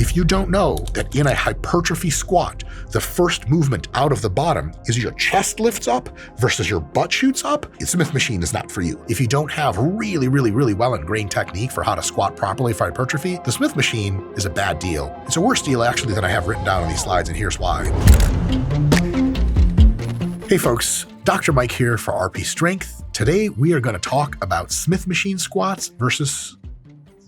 If you don't know that in a hypertrophy squat, the first movement out of the bottom is your chest lifts up versus your butt shoots up, the Smith machine is not for you. If you don't have really well ingrained technique for how to squat properly for hypertrophy, the Smith machine is a bad deal. It's a worse deal actually than I have written down on these slides, and here's why. Hey folks, Dr. Mike here for RP Strength. Today we are going to talk about Smith machine squats versus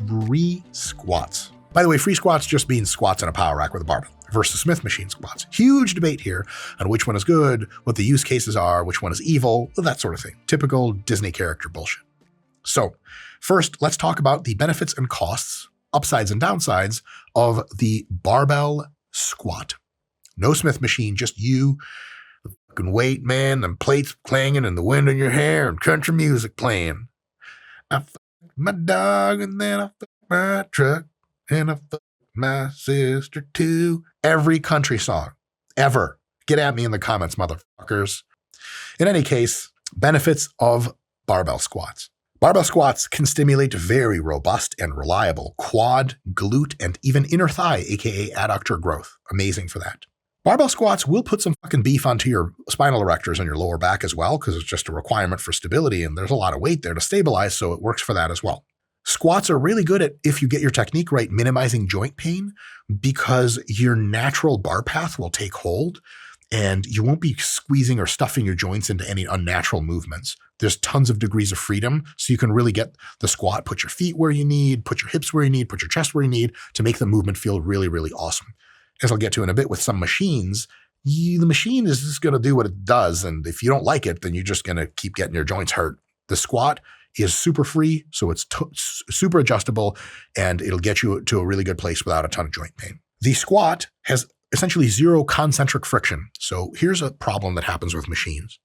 free squats. By the way, free squats just means squats on a power rack with a barbell versus Smith machine squats. Huge debate here on which one is good, what the use cases are, which one is evil, that sort of thing. Typical Disney character bullshit. So first, let's talk about the benefits and costs, upsides and downsides of the barbell squat. No Smith machine, just you, the fucking weight, man, and plates clanging and the wind in your hair and country music playing. I fucked my dog and then I fucked my truck. And I fucked my sister too. Every country song, ever. Get at me in the comments, motherfuckers. In any case, benefits of barbell squats. Barbell squats can stimulate very robust and reliable quad, glute, and even inner thigh, aka adductor growth. Amazing for that. Barbell squats will put some fucking beef onto your spinal erectors and your lower back as well, because it's just a requirement for stability, and there's a lot of weight there to stabilize, so it works for that as well. Squats are really good at, if you get your technique right, minimizing joint pain because your natural bar path will take hold and you won't be squeezing or stuffing your joints into any unnatural movements. There's tons of degrees of freedom, so you can really get the squat, put your feet where you need, put your hips where you need, put your chest where you need to make the movement feel really awesome. As I'll get to in a bit with some machines, the machine is just going to do what it does, and if you don't like it, then you're just going to keep getting your joints hurt. The squat is super free, so it's super adjustable, and it'll get you to a really good place without a ton of joint pain. The squat has essentially zero concentric friction. So here's a problem that happens with machines.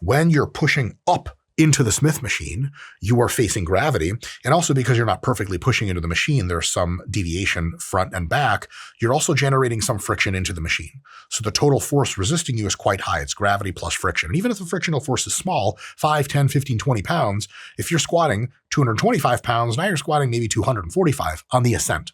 When you're pushing up into the Smith machine, you are facing gravity, and also because you're not perfectly pushing into the machine, there's some deviation front and back, you're also generating some friction into the machine. So the total force resisting you is quite high. It's gravity plus friction. And even if the frictional force is small, 5, 10, 15, 20 pounds, if you're squatting 225 pounds, now you're squatting maybe 245 on the ascent.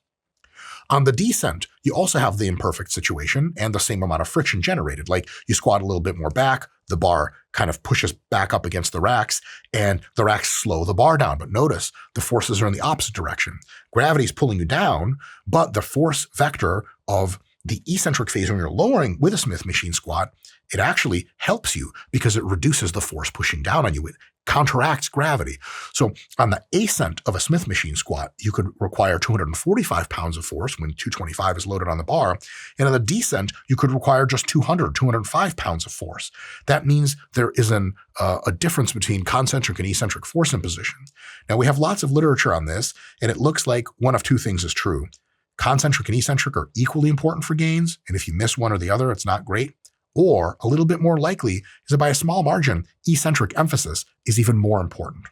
On the descent, you also have the imperfect situation and the same amount of friction generated. Like you squat a little bit more back, the bar kind of pushes back up against the racks, and the racks slow the bar down. But notice the forces are in the opposite direction. Gravity is pulling you down, but the force vector of the eccentric phase when you're lowering with a Smith machine squat, it actually helps you because it reduces the force pushing down on you. It counteracts gravity. So on the ascent of a Smith machine squat, you could require 245 pounds of force when 225 is loaded on the bar. And on the descent, you could require just 205 pounds of force. That means there is a difference between concentric and eccentric force imposition. Now we have lots of literature on this, and it looks like one of two things is true. Concentric and eccentric are equally important for gains, and if you miss one or the other, it's not great. Or a little bit more likely is that by a small margin, eccentric emphasis is even more important.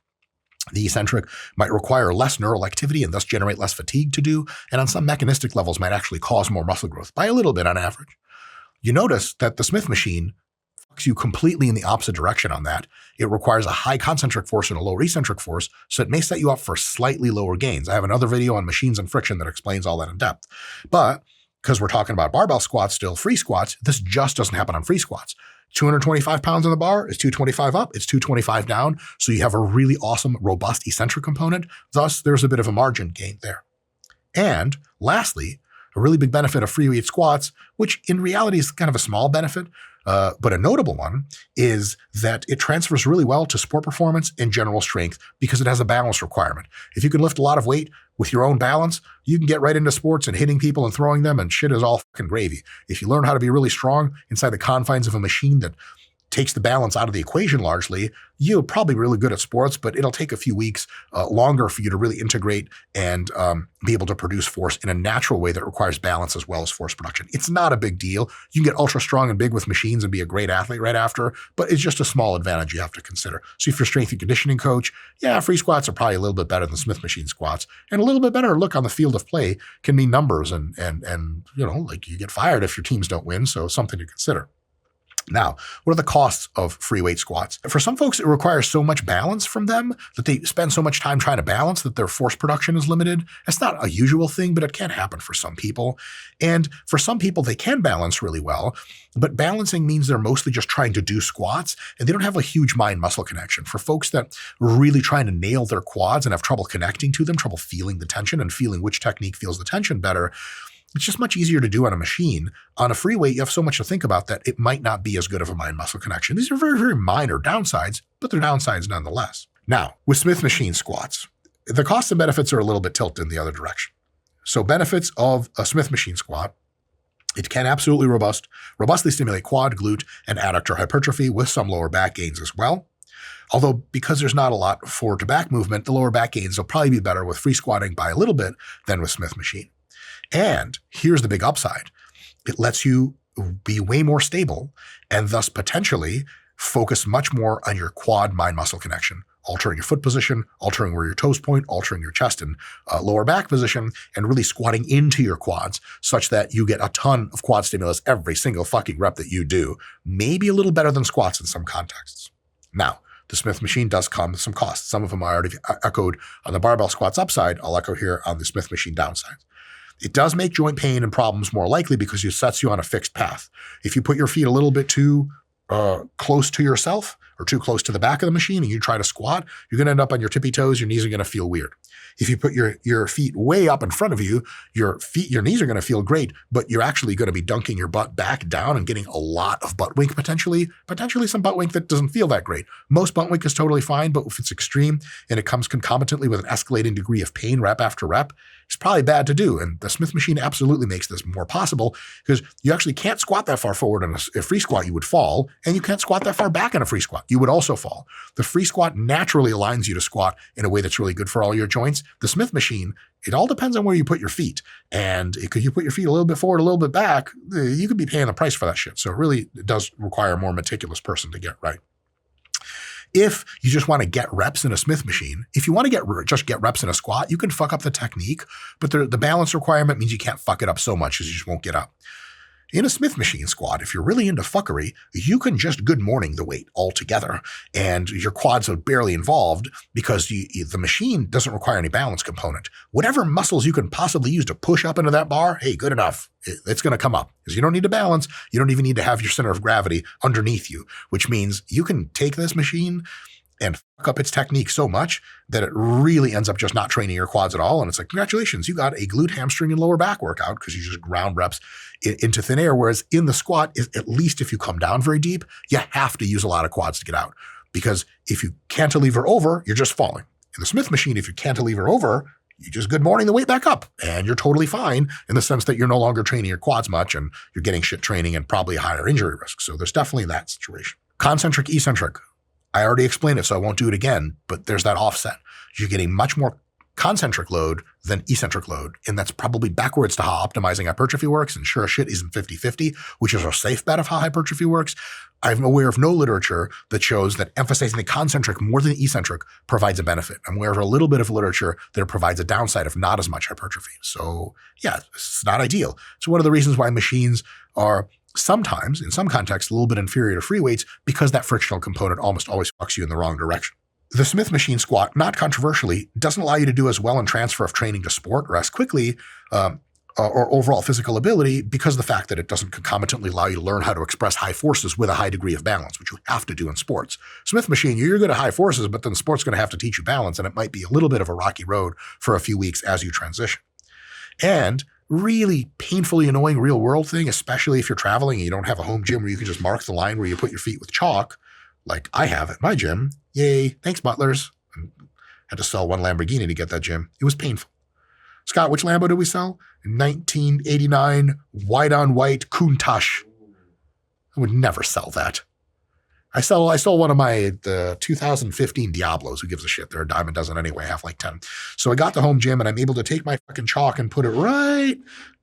The eccentric might require less neural activity and thus generate less fatigue to do, and on some mechanistic levels might actually cause more muscle growth by a little bit on average. You notice that the Smith machine fucks you completely in the opposite direction on that. It requires a high concentric force and a lower eccentric force, so it may set you up for slightly lower gains. I have another video on machines and friction that explains all that in depth. But because we're talking about barbell squats still, free squats, this just doesn't happen on free squats. 225 pounds on the bar is 225 up, it's 225 down, so you have a really awesome, robust eccentric component. Thus, there's a bit of a margin gain there. And lastly, a really big benefit of free weight squats, which in reality is kind of a small benefit, but a notable one, is that it transfers really well to sport performance and general strength because it has a balance requirement. If you can lift a lot of weight with your own balance, you can get right into sports and hitting people and throwing them, and shit is all fucking gravy. If you learn how to be really strong inside the confines of a machine that takes the balance out of the equation largely, you're probably really good at sports, but it'll take a few weeks longer for you to really integrate and be able to produce force in a natural way that requires balance as well as force production. It's not a big deal. You can get ultra strong and big with machines and be a great athlete right after, but it's just a small advantage you have to consider. So if you're a strength and conditioning coach, yeah, free squats are probably a little bit better than Smith machine squats, and a little bit better look on the field of play can mean numbers and you know, like you get fired if your teams don't win, so something to consider. Now, what are the costs of free weight squats? For some folks, it requires so much balance from them that they spend so much time trying to balance that their force production is limited. That's not a usual thing, but it can happen for some people. And for some people, they can balance really well, but balancing means they're mostly just trying to do squats and they don't have a huge mind-muscle connection. For folks that are really trying to nail their quads and have trouble connecting to them, trouble feeling the tension and feeling which technique feels the tension better, it's just much easier to do on a machine. On a free weight, you have so much to think about that it might not be as good of a mind-muscle connection. These are very, very minor downsides, but they're downsides nonetheless. Now, with Smith machine squats, the costs and benefits are a little bit tilted in the other direction. So benefits of a Smith machine squat: it can absolutely robustly stimulate quad, glute, and adductor hypertrophy with some lower back gains as well. Although because there's not a lot forward to back movement, the lower back gains will probably be better with free squatting by a little bit than with Smith machine. And here's the big upside. It lets you be way more stable and thus potentially focus much more on your quad mind-muscle connection, altering your foot position, altering where your toes point, altering your chest and lower back position, and really squatting into your quads such that you get a ton of quad stimulus every single fucking rep that you do, maybe a little better than squats in some contexts. Now, the Smith machine does come with some costs. Some of them I already echoed on the barbell squats upside. I'll echo here on the Smith machine downside. It does make joint pain and problems more likely because it sets you on a fixed path. If you put your feet a little bit too close to yourself or too close to the back of the machine and you try to squat, you're going to end up on your tippy toes. Your knees are going to feel weird. If you put your feet way up in front of you, your knees are going to feel great, but you're actually going to be dunking your butt back down and getting a lot of butt wink potentially some butt wink that doesn't feel that great. Most butt wink is totally fine, but if it's extreme and it comes concomitantly with an escalating degree of pain rep after rep, it's probably bad to do. And the Smith machine absolutely makes this more possible because you actually can't squat that far forward in a free squat, you would fall, and you can't squat that far back in a free squat, you would also fall. The free squat naturally aligns you to squat in a way that's really good for all your joints. The Smith machine, it all depends on where you put your feet. And if you put your feet a little bit forward, a little bit back, you could be paying the price for that shit. So it really does require a more meticulous person to get right. If you just want to get reps in a Smith machine, if you want to just get reps in a squat, you can fuck up the technique, but the balance requirement means you can't fuck it up so much as you just won't get up. In a Smith machine squat, if you're really into fuckery, you can just good morning the weight altogether, and your quads are barely involved because the machine doesn't require any balance component. Whatever muscles you can possibly use to push up into that bar, hey, good enough. It's going to come up because you don't need to balance. You don't even need to have your center of gravity underneath you, which means you can take this machine and fuck up its technique so much that it really ends up just not training your quads at all. And it's like, congratulations, you got a glute, hamstring, and lower back workout because you just ground reps into thin air. Whereas in the squat, at least if you come down very deep, you have to use a lot of quads to get out. Because if you cantilever over, you're just falling. In the Smith machine, if you cantilever over, you just good morning the weight back up and you're totally fine in the sense that you're no longer training your quads much and you're getting shit training and probably a higher injury risk. So there's definitely that situation. Concentric, eccentric. I already explained it, so I won't do it again, but there's that offset. You're getting much more concentric load than eccentric load, and that's probably backwards to how optimizing hypertrophy works, and sure as shit isn't 50-50, which is a safe bet of how hypertrophy works. I'm aware of no literature that shows that emphasizing the concentric more than eccentric provides a benefit. I'm aware of a little bit of literature that provides a downside of not as much hypertrophy. So yeah, it's not ideal. So one of the reasons why machines are sometimes, in some contexts, a little bit inferior to free weights because that frictional component almost always fucks you in the wrong direction. The Smith machine squat, not controversially, doesn't allow you to do as well in transfer of training to sport or as quickly or overall physical ability because of the fact that it doesn't concomitantly allow you to learn how to express high forces with a high degree of balance, which you have to do in sports. Smith machine, you're good at high forces, but then sport's going to have to teach you balance, and it might be a little bit of a rocky road for a few weeks as you transition. And really painfully annoying real world thing, especially if you're traveling and you don't have a home gym where you can just mark the line where you put your feet with chalk, like I have at my gym. Yay, thanks Butlers. I had to sell one Lamborghini to get that gym. It was painful. Scott, which Lambo did we sell? 1989 white on white Countach. I would never sell that. I stole one of the 2015 Diablos. Who gives a shit? They're a dime a dozen anyway. I have like 10. So I got the home gym and I'm able to take my fucking chalk and put it right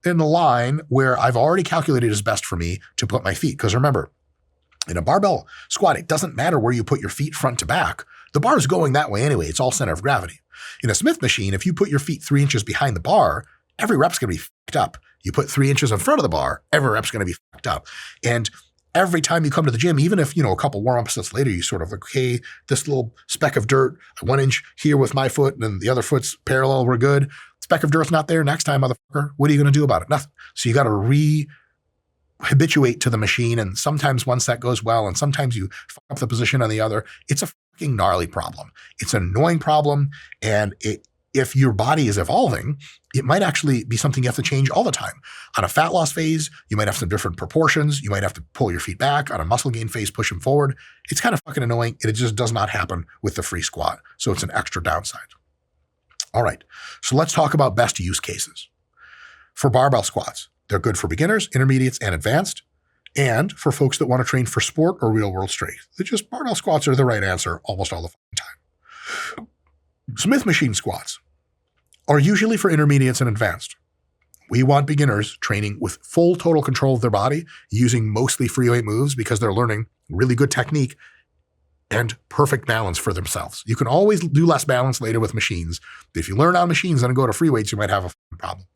in the line where I've already calculated is best for me to put my feet. Because remember, in a barbell squat, it doesn't matter where you put your feet front to back. The bar is going that way anyway. It's all center of gravity. In a Smith machine, if you put your feet 3 inches behind the bar, every rep's going to be fucked up. You put 3 inches in front of the bar, every rep's going to be fucked up. And every time you come to the gym, even if, a couple warm-up sets later, you sort of like, okay, this little speck of dirt, 1 inch here with my foot and the other foot's parallel, we're good. Speck of dirt's not there next time, motherfucker. What are you going to do about it? Nothing. So you got to habituate to the machine, and sometimes one set goes well, and sometimes you fuck up the position on the other. It's a fucking gnarly problem. It's an annoying problem, and if your body is evolving, it might actually be something you have to change all the time. On a fat loss phase, you might have some different proportions. You might have to pull your feet back. On a muscle gain phase, push them forward. It's kind of fucking annoying. It just does not happen with the free squat. So it's an extra downside. All right, so let's talk about best use cases. For barbell squats, they're good for beginners, intermediates, and advanced, and for folks that want to train for sport or real-world strength. Barbell squats are the right answer almost all the time. Smith machine squats are usually for intermediates and advanced. We want beginners training with full total control of their body, using mostly free weight moves because they're learning really good technique and perfect balance for themselves. You can always do less balance later with machines. If you learn on machines and go to free weights, you might have a problem.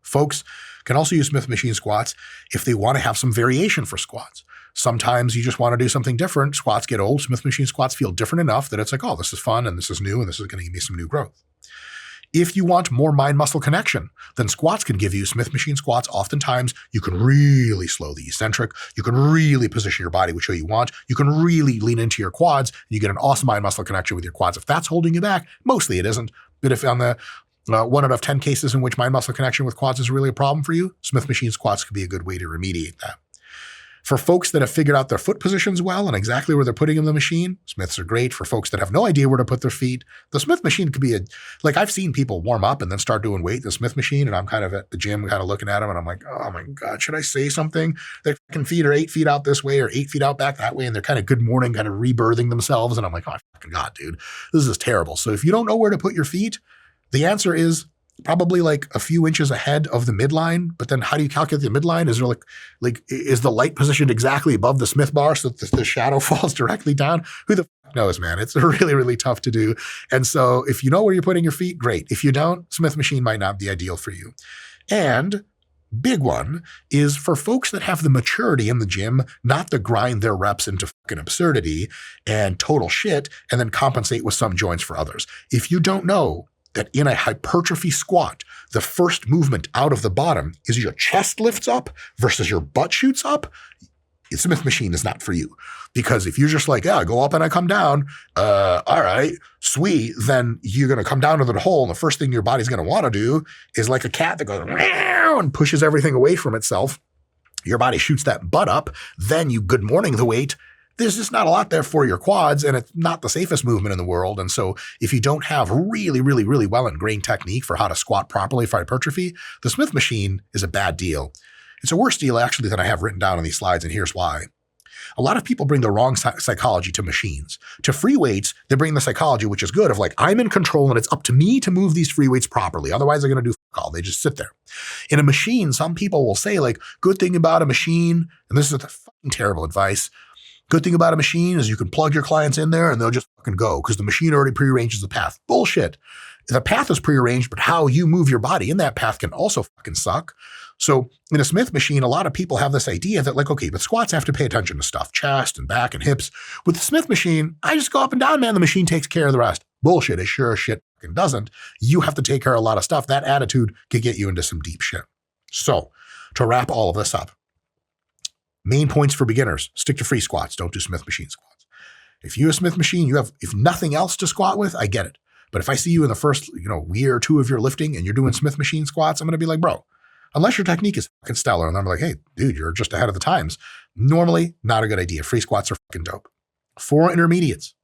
Folks can also use Smith machine squats if they want to have some variation for squats. Sometimes you just want to do something different. Squats get old. Smith machine squats feel different enough that it's like, oh, this is fun and this is new and this is going to give me some new growth. If you want more mind-muscle connection, then squats can give you Smith machine squats. Oftentimes, you can really slow the eccentric. You can really position your body which way you want. You can really lean into your quads. And you get an awesome mind-muscle connection with your quads. If that's holding you back, mostly it isn't. But if on the 1 out of 10 cases in which mind-muscle connection with quads is really a problem for you, Smith machine squats could be a good way to remediate that. For folks that have figured out their foot positions well and exactly where they're putting in the machine, Smiths are great. For folks that have no idea where to put their feet, the Smith machine could be I've seen people warm up and then start doing weight in the Smith machine, and I'm kind of at the gym kind of looking at them and I'm like, oh my God, should I say something? Their fucking feet are 8 feet out this way or 8 feet out back that way, and they're kind of good morning, kind of rebirthing themselves. And I'm like, oh my fucking God, dude, this is terrible. So if you don't know where to put your feet, the answer is probably like a few inches ahead of the midline. But then how do you calculate the midline? Is there like is the light positioned exactly above the Smith bar so that the shadow falls directly down? Who the fuck knows, man? It's really, really tough to do. And so if you know where you're putting your feet, great. If you don't, Smith machine might not be ideal for you. And big one is for folks that have the maturity in the gym, not to grind their reps into fucking absurdity and total shit and then compensate with some joints for others. If you don't know that in a hypertrophy squat, the first movement out of the bottom is your chest lifts up versus your butt shoots up, Smith machine is not for you. Because if you're just like, yeah, I go up and I come down, all right, sweet, then you're going to come down to the hole, and the first thing your body's going to want to do is like a cat that goes meow and pushes everything away from itself. Your body shoots that butt up, then you good morning the weight. There's just not a lot there for your quads, and it's not the safest movement in the world. And so if you don't have really, really, really well-ingrained technique for how to squat properly for hypertrophy, the Smith machine is a bad deal. It's a worse deal, actually, than I have written down on these slides, and here's why. A lot of people bring the wrong psychology to machines. To free weights, they bring the psychology, which is good, of like, I'm in control and it's up to me to move these free weights properly. Otherwise, they're going to do fuck all. They just sit there. In a machine, some people will say, like, good thing about a machine, and this is the fucking terrible advice, good thing about a machine is you can plug your clients in there and they'll just fucking go because the machine already prearranges the path. Bullshit. The path is prearranged, but how you move your body in that path can also fucking suck. So in a Smith machine, a lot of people have this idea that like, okay, but squats have to pay attention to stuff, chest and back and hips. With the Smith machine, I just go up and down, man. The machine takes care of the rest. Bullshit. It sure as shit fucking doesn't. You have to take care of a lot of stuff. That attitude could get you into some deep shit. So to wrap all of this up, main points for beginners: stick to free squats. Don't do Smith machine squats. If you have a Smith machine, you have, if nothing else to squat with, I get it. But if I see you in the first, year or two of your lifting and you're doing Smith machine squats, I'm going to be like, bro, unless your technique is fucking stellar. And I'm like, hey, dude, you're just ahead of the times. Normally, not a good idea. Free squats are fucking dope. For intermediates,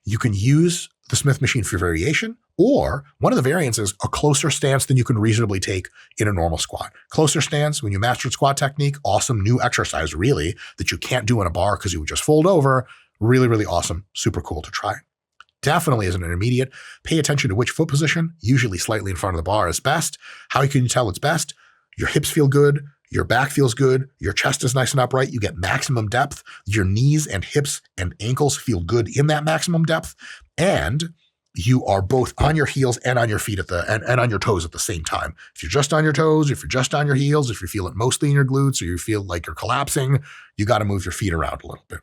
you can use the Smith machine for variation, or one of the variants is a closer stance than you can reasonably take in a normal squat. Closer stance, when you mastered squat technique, awesome new exercise, really, that you can't do in a bar because you would just fold over. Really, really awesome. Super cool to try. Definitely as an intermediate, pay attention to which foot position, usually slightly in front of the bar, is best. How can you tell it's best? Your hips feel good. Your back feels good. Your chest is nice and upright. You get maximum depth. Your knees and hips and ankles feel good in that maximum depth. And you are both on your heels and on your feet and on your toes at the same time. If you're just on your toes, if you're just on your heels, if you feel it mostly in your glutes or you feel like you're collapsing, you got to move your feet around a little bit.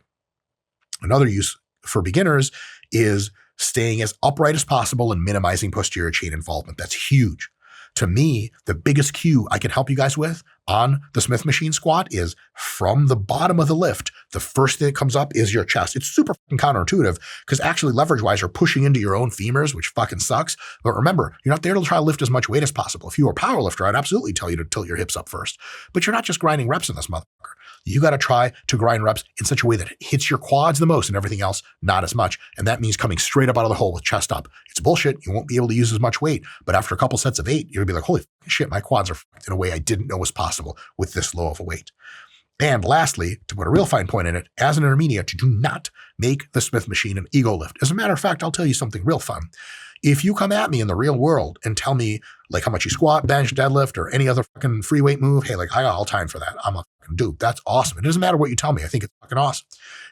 Another use for beginners is staying as upright as possible and minimizing posterior chain involvement. That's huge. To me, the biggest cue I can help you guys with on the Smith machine squat is from the bottom of the lift, the first thing that comes up is your chest. It's super fucking counterintuitive because actually leverage-wise, you're pushing into your own femurs, which fucking sucks. But remember, you're not there to try to lift as much weight as possible. If you were a power lifter, I'd absolutely tell you to tilt your hips up first. But you're not just grinding reps in this motherfucker. You got to try to grind reps in such a way that it hits your quads the most and everything else not as much. And that means coming straight up out of the hole with chest up. It's bullshit. You won't be able to use as much weight. But after a couple sets of 8, you're going to be like, holy shit, my quads are fucked in a way I didn't know was possible with this low of a weight. And lastly, to put a real fine point in it, as an intermediate, do not make the Smith machine an ego lift. As a matter of fact, I'll tell you something real fun. If you come at me in the real world and tell me like how much you squat, bench, deadlift, or any other fucking free weight move, hey, like I got all time for that. I'm a fucking dude. That's awesome. It doesn't matter what you tell me. I think it's fucking awesome.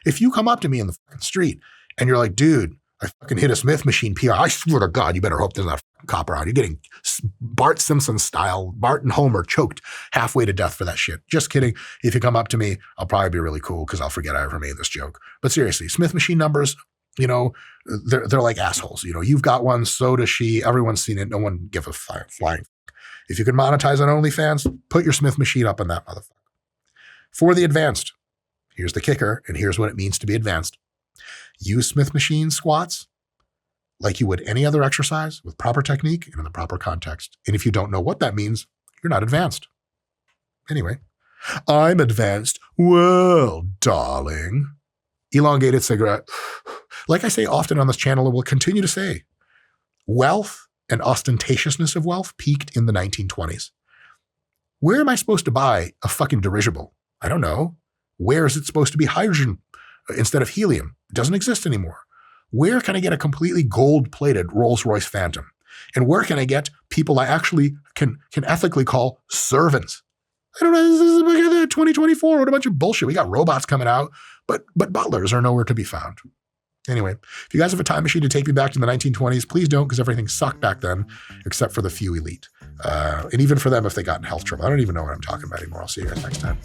If you come up to me in the fucking street and you're like, dude, I fucking hit a Smith machine PR. I swear to God, you better hope there's not a cop around. You're getting Bart Simpson style, Bart and Homer choked halfway to death for that shit. Just kidding. If you come up to me, I'll probably be really cool because I'll forget I ever made this joke. But seriously, Smith machine numbers, you know, they're like assholes. You know, you've got one, so does she. Everyone's seen it. No one give a flying. If you can monetize on OnlyFans, put your Smith machine up on that motherfucker. For the advanced, here's the kicker, and here's what it means to be advanced. Use Smith machine squats like you would any other exercise with proper technique and in the proper context. And if you don't know what that means, you're not advanced. Anyway, I'm advanced. Well, darling. Elongated cigarette. Like I say often on this channel and will continue to say, wealth and ostentatiousness of wealth peaked in the 1920s. Where am I supposed to buy a fucking dirigible? I don't know. Where is it supposed to be hydrogen instead of helium? It doesn't exist anymore. Where can I get a completely gold-plated Rolls-Royce Phantom? And where can I get people I actually can ethically call servants? I don't know, this is 2024, what a bunch of bullshit. We got robots coming out, but butlers are nowhere to be found. Anyway, if you guys have a time machine to take me back to the 1920s, please don't, because everything sucked back then, except for the few elite. And even for them, if they got in health trouble. I don't even know what I'm talking about anymore. I'll see you guys next time.